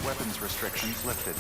Weapons restrictions lifted.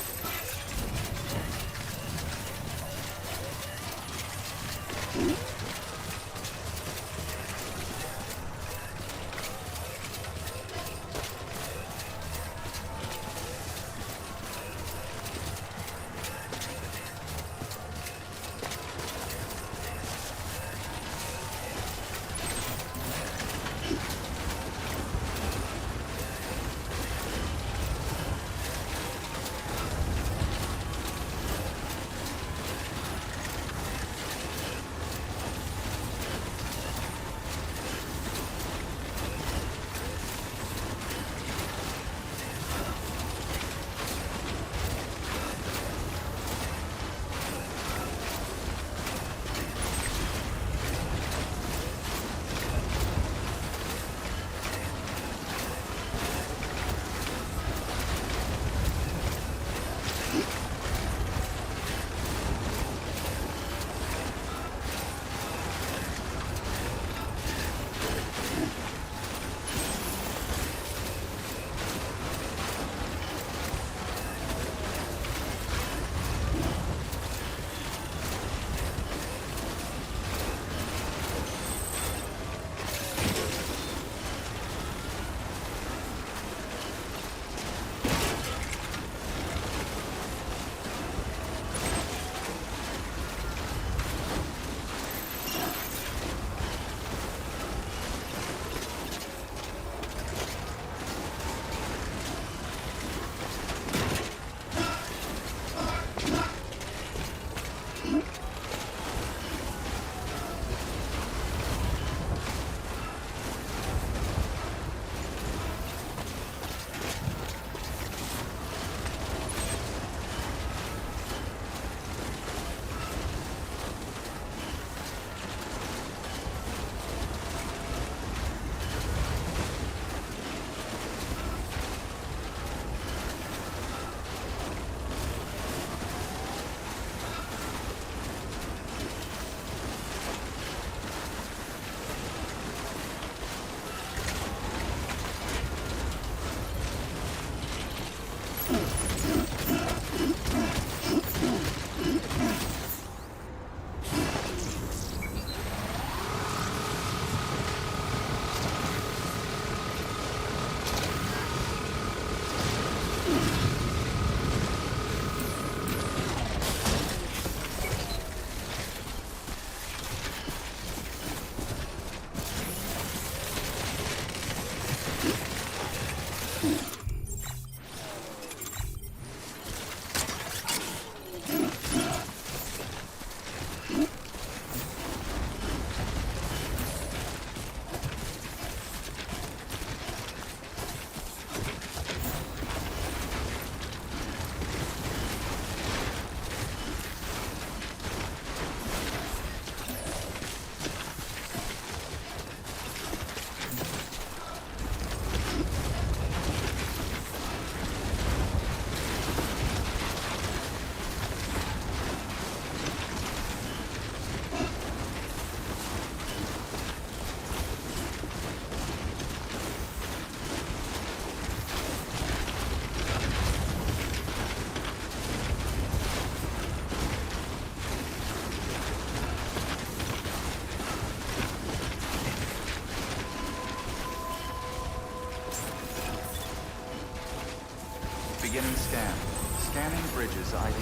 Beginning scan. Scanning bridges ID.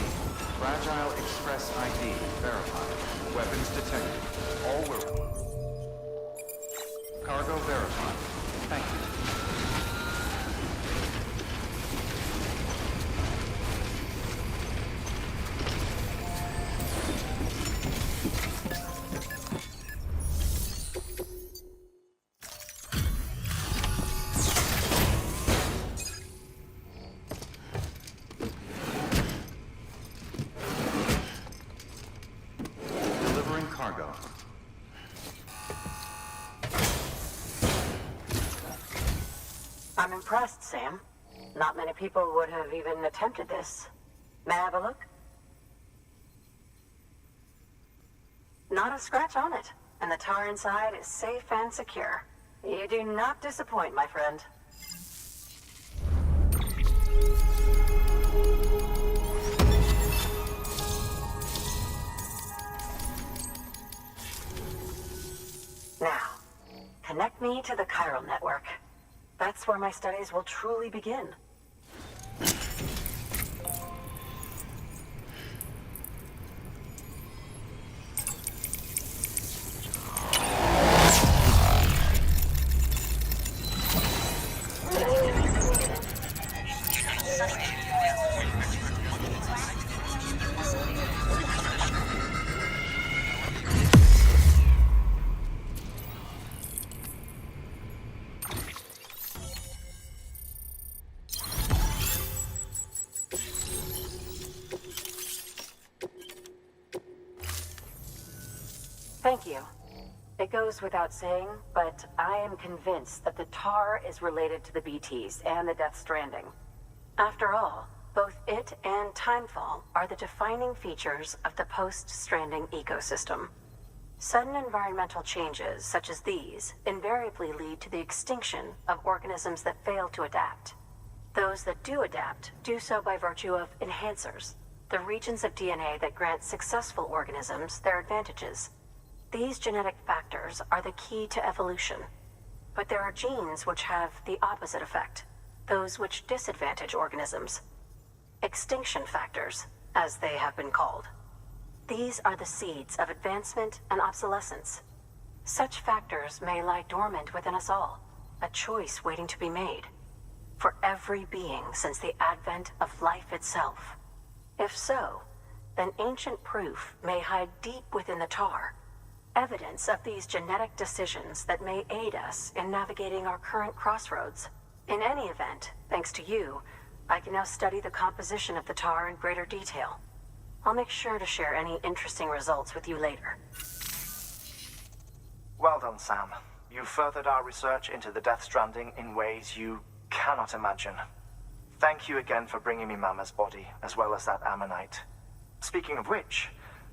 Fragile Express ID verified. Weapons detected. All were... Cargo verified. Thank you. Delivering cargo. I'm impressed, Sam. Not many people would have even attempted this. May I have a look? Not a scratch on it, and the tar inside is safe and secure. You do not disappoint, my friend. Me to the chiral network. That's where my studies will truly begin. Thank you. It goes without saying, but I am convinced that the tar is related to the BTs and the Death Stranding. After all, both it and Timefall are the defining features of the post-Stranding ecosystem. Sudden environmental changes such as these invariably lead to the extinction of organisms that fail to adapt. Those that do adapt do so by virtue of enhancers, the regions of DNA that grant successful organisms their advantages. These genetic factors are the key to evolution. But there are genes which have the opposite effect, those which disadvantage organisms. Extinction factors, as they have been called. These are the seeds of advancement and obsolescence. Such factors may lie dormant within us all, a choice waiting to be made. For every being since the advent of life itself. If so, then ancient proof may hide deep within the tar. Evidence of these genetic decisions that may aid us in navigating our current crossroads. In any event, thanks to you, I can now study the composition of the tar in greater detail. I'll make sure to share any interesting results with you later. Well done, Sam. You furthered our research into the Death Stranding in ways you cannot imagine. Thank you again for bringing me Mama's body, as well as that ammonite. Speaking of which,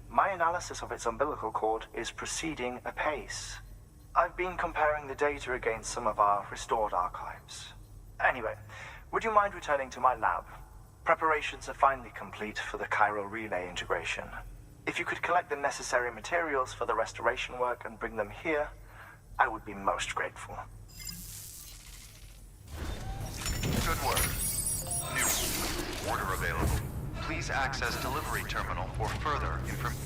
my analysis of its umbilical cord is proceeding apace. I've been comparing the data against some of our restored archives. Anyway, would you mind returning to my lab? Preparations are finally complete for the chiral relay integration. If you could collect the necessary materials for the restoration work and bring them here, I would be most grateful. Good work. New order available. Please access delivery terminal for further information.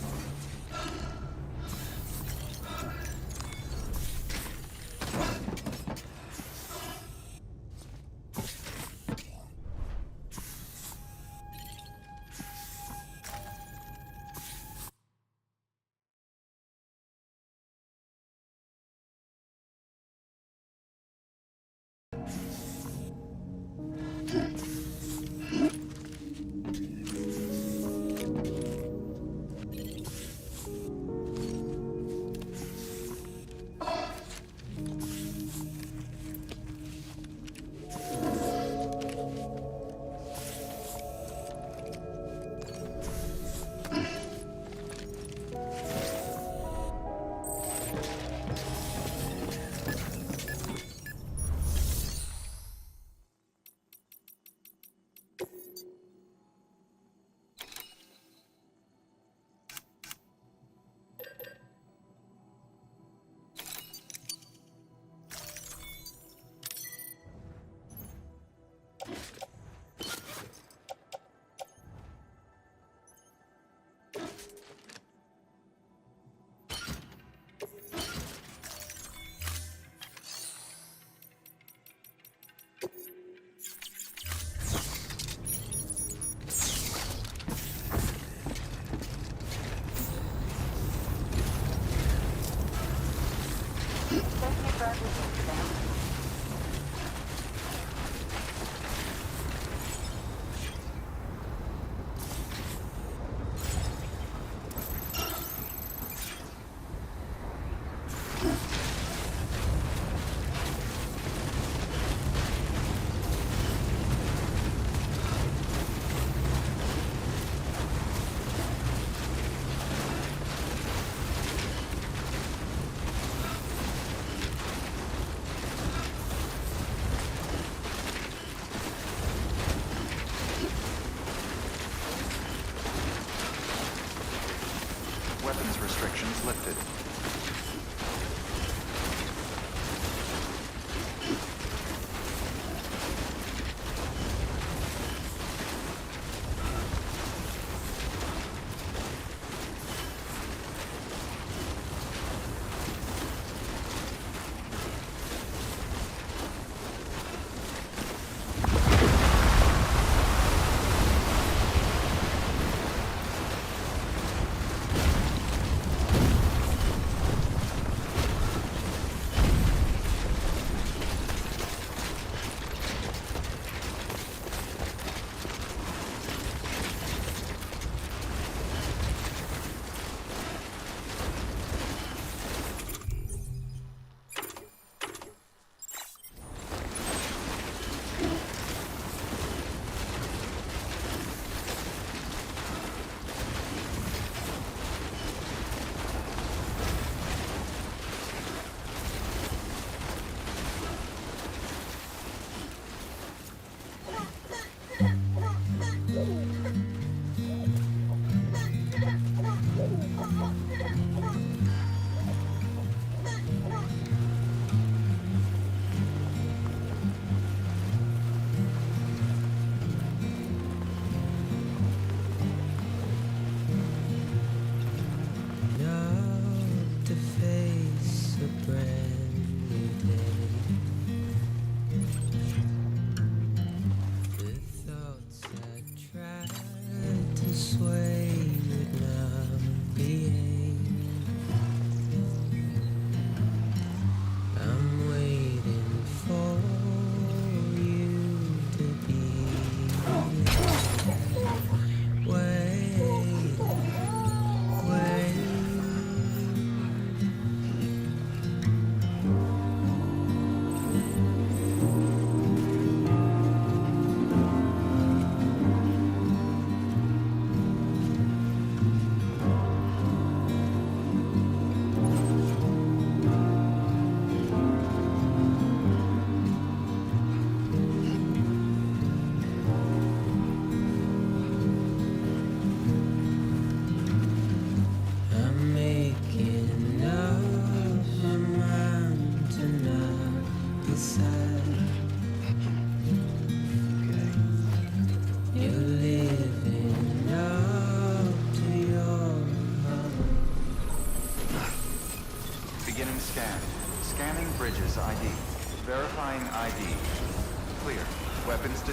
Weapons restrictions lifted.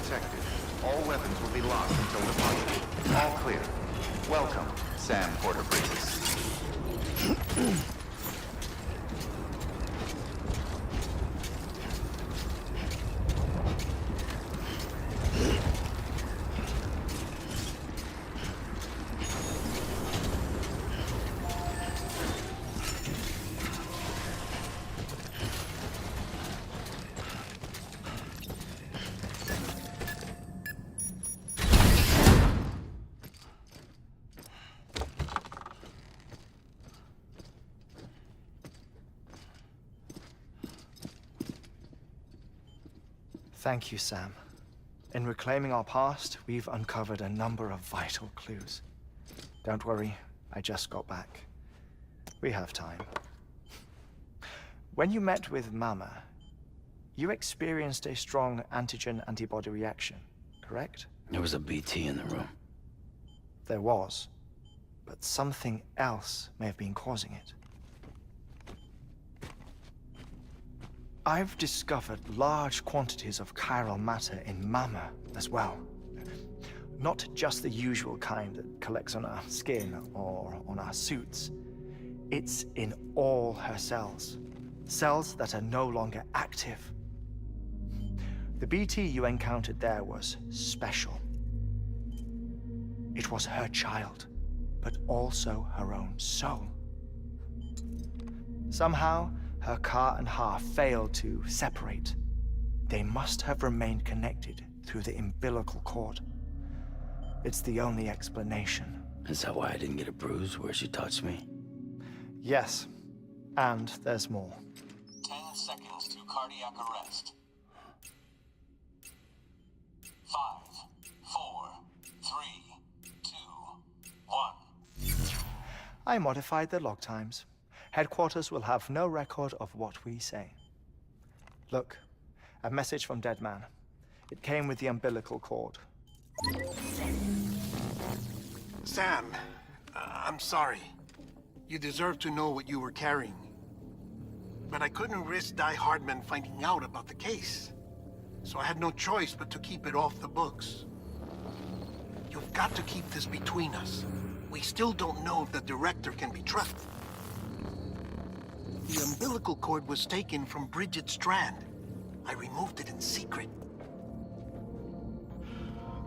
detected. All weapons will be locked until departure. All clear. Welcome, Sam Porter Bridges. Thank you, Sam. In reclaiming our past, we've uncovered a number of vital clues. Don't worry, I just got back. We have time. When you met with Mama, you experienced a strong antigen-antibody reaction, correct? There was a BT in the room. There was, but something else may have been causing it. I've discovered large quantities of chiral matter in Mama as well. Not just the usual kind that collects on our skin or on our suits. It's in all her cells. Cells that are no longer active. The BT you encountered there was special. It was her child, but also her own soul. Somehow, her Ka and Ha failed to separate. They must have remained connected through the umbilical cord. It's the only explanation. Is that why I didn't get a bruise where she touched me? Yes, and there's more. 10 seconds to cardiac arrest. 5, 4, 3, 2, 1. I modified the log times. Headquarters will have no record of what we say. Look, a message from Dead Man. It came with the umbilical cord. Sam, I'm sorry. You deserve to know what you were carrying. But I couldn't risk Die Hardman finding out about the case. So I had no choice but to keep it off the books. You've got to keep this between us. We still don't know if the director can be trusted. The umbilical cord was taken from Bridget Strand. I removed it in secret.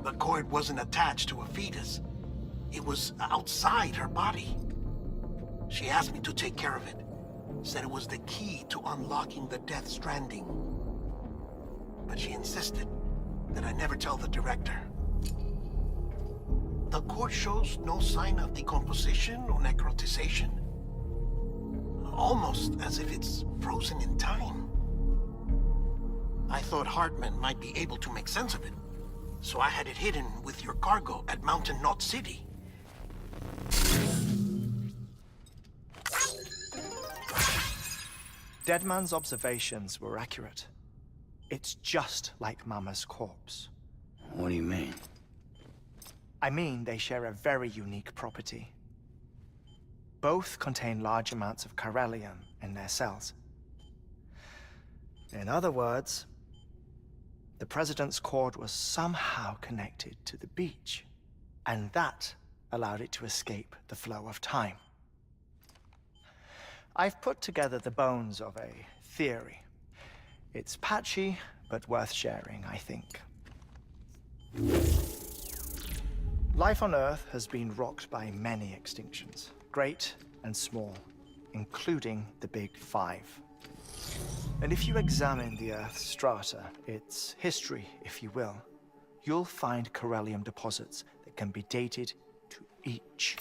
The cord wasn't attached to a fetus. It was outside her body. She asked me to take care of it. Said it was the key to unlocking the Death Stranding. But she insisted that I never tell the director. The cord shows no sign of decomposition or necrotization. Almost as if it's frozen in time. I thought Hartman might be able to make sense of it, so I had it hidden with your cargo at Mountain Knot City. Deadman's observations were accurate. It's just like Mama's corpse. What do you mean? I mean, they share a very unique property. Both contain large amounts of chiralium in their cells. In other words, the President's cord was somehow connected to the beach, and that allowed it to escape the flow of time. I've put together the bones of a theory. It's patchy, but worth sharing, I think. Life on Earth has been rocked by many extinctions. Great and small, including the Big Five. And if you examine the Earth's strata, its history, if you will, you'll find chiralium deposits that can be dated to each.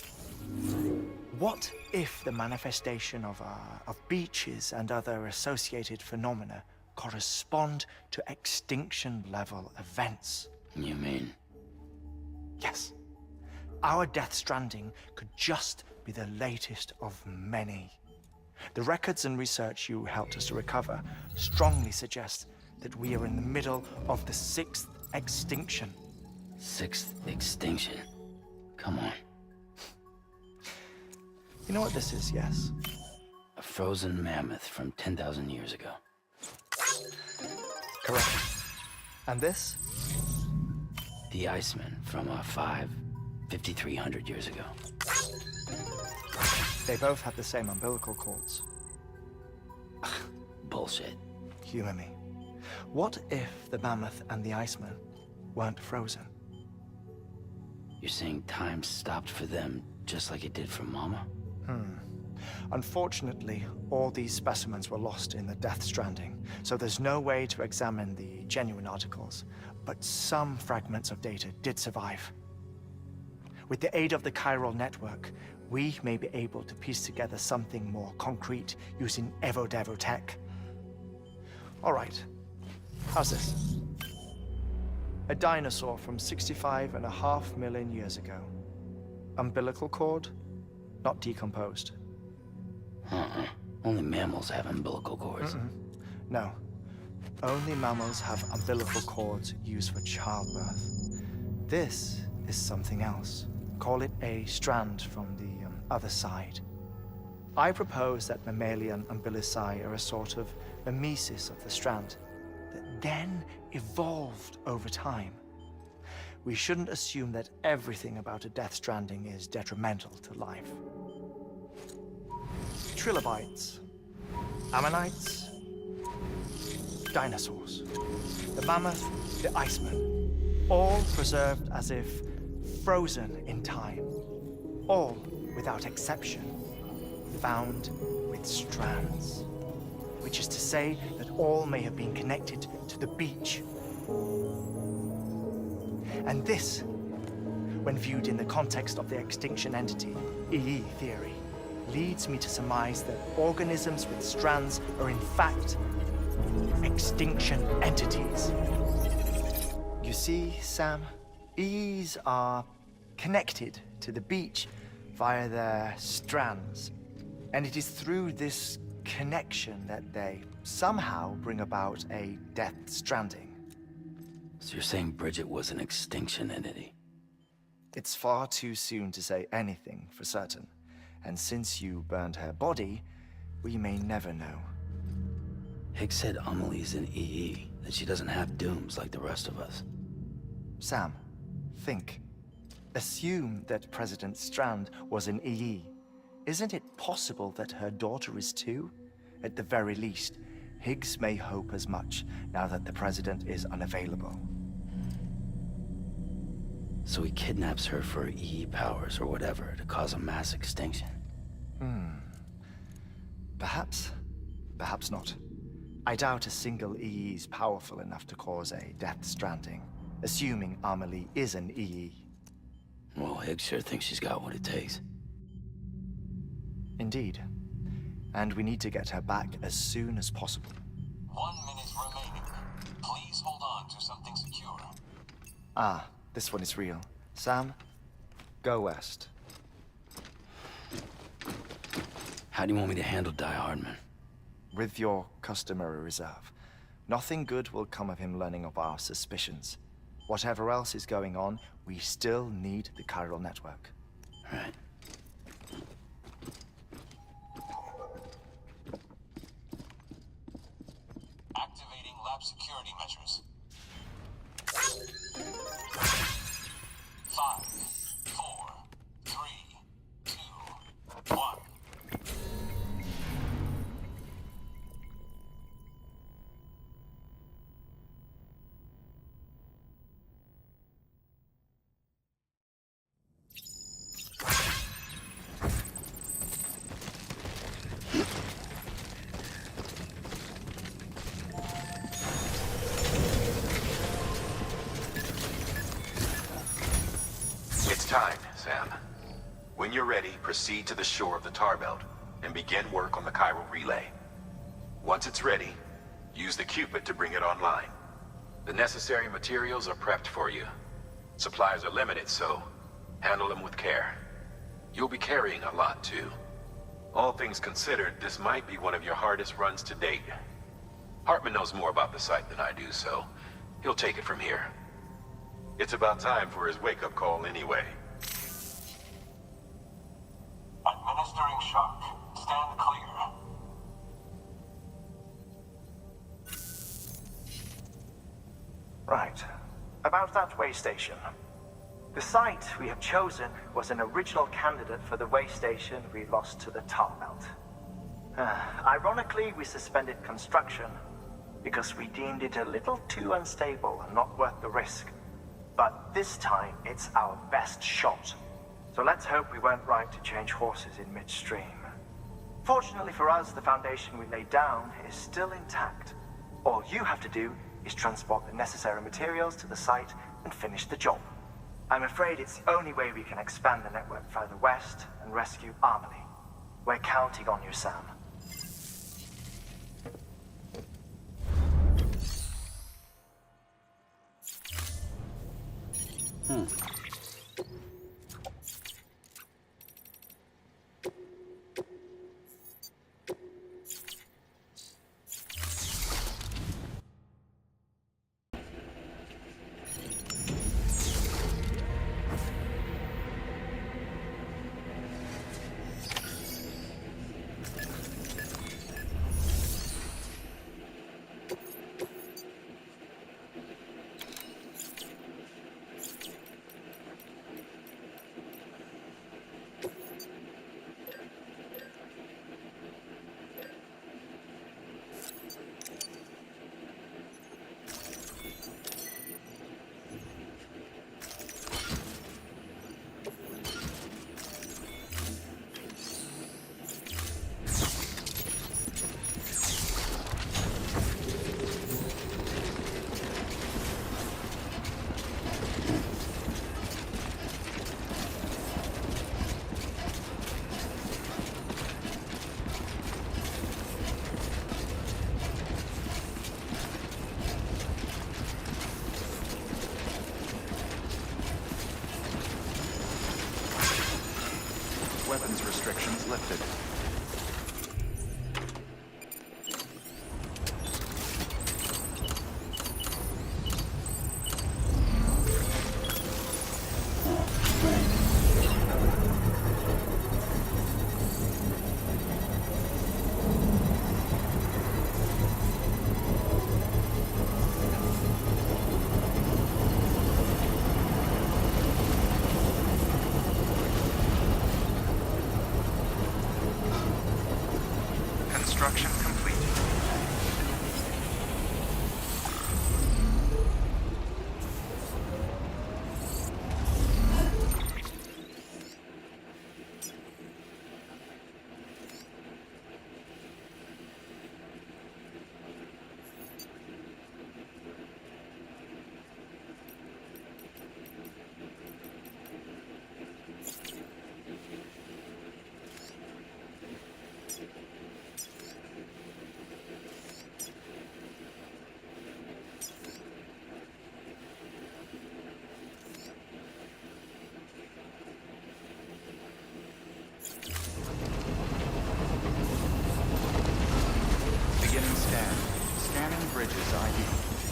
What if the manifestation of beaches and other associated phenomena correspond to extinction-level events? You mean? Yes. Our Death Stranding could just be the latest of many. The records and research you helped us to recover strongly suggest that we are in the middle of the 6th extinction. 6th extinction? Come on. You know what this is, yes? A frozen mammoth from 10,000 years ago. Correct. And this? The Iceman from 5,300 years ago. They both had the same umbilical cords. Bullshit. Humor me. What if the Mammoth and the Iceman weren't frozen? You're saying time stopped for them just like it did for Mama? Unfortunately, all these specimens were lost in the Death Stranding, so there's no way to examine the genuine articles. But some fragments of data did survive. With the aid of the chiral network, we may be able to piece together something more concrete using Evo-Devo tech. All right, how's this? A dinosaur from 65.5 million years ago. Umbilical cord, not decomposed. Only mammals have umbilical cords. No, only mammals have umbilical cords used for childbirth. This is something else. Call it a strand from the other side. I propose that mammalian umbilici are a sort of mimesis of the strand that then evolved over time. We shouldn't assume that everything about a Death Stranding is detrimental to life. Trilobites, ammonites, dinosaurs, the mammoth, the Iceman, all preserved as if frozen in time, all without exception found with strands, which is to say that all may have been connected to the beach. And this, when viewed in the context of the extinction entity, EE theory, leads me to surmise that organisms with strands are in fact extinction entities. You see, Sam, EEs are connected to the beach via their strands. And it is through this connection that they somehow bring about a Death Stranding. So you're saying Bridget was an extinction entity? It's far too soon to say anything for certain. And since you burned her body, we may never know. Higgs said Amelie's an EE, that she doesn't have dooms like the rest of us. Sam, think. Assume that President Strand was an EE. Isn't it possible that her daughter is too? At the very least, Higgs may hope as much now that the President is unavailable. So he kidnaps her for EE powers or whatever to cause a mass extinction. Perhaps. Perhaps not. I doubt a single EE is powerful enough to cause a Death Stranding, assuming Amelie is an EE. Well, Higgs sure thinks she's got what it takes. Indeed. And we need to get her back as soon as possible. 1 minute remaining. Please hold on to something secure. Ah, this one is real. Sam, go west. How do you want me to handle Die Hardman? With your customary reserve. Nothing good will come of him learning of our suspicions. Whatever else is going on, we still need the chiral network. Right. Activating lab security measures. 5, 4, 3, 2, 1. Time, Sam. When you're ready, proceed to the shore of the tar belt and begin work on the chiral relay. Once it's ready, use the Cupid to bring it online. The necessary materials are prepped for you. Supplies are limited, so handle them with care. You'll be carrying a lot, too. All things considered, this might be one of your hardest runs to date. Hartman knows more about the site than I do, so he'll take it from here. It's about time for his wake-up call anyway. Administering shock. Stand clear. Right. About that way way station. The site we have chosen was an original candidate for the way station we lost to the tar belt. Ironically, we suspended construction because we deemed it a little too unstable and not worth the risk. But this time, it's our best shot. So let's hope we weren't right to change horses in midstream. Fortunately for us, the foundation we laid down is still intact. All you have to do is transport the necessary materials to the site and finish the job. I'm afraid it's the only way we can expand the network further west and rescue Amelie. We're counting on you, Sam. Weapons restrictions lifted. Construction complete. Beginning scan. Scanning bridges ID.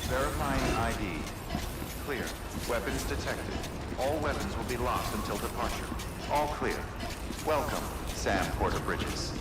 Verifying ID. Clear. Weapons detected. All weapons will be locked until departure. All clear. Welcome, Sam Porter Bridges.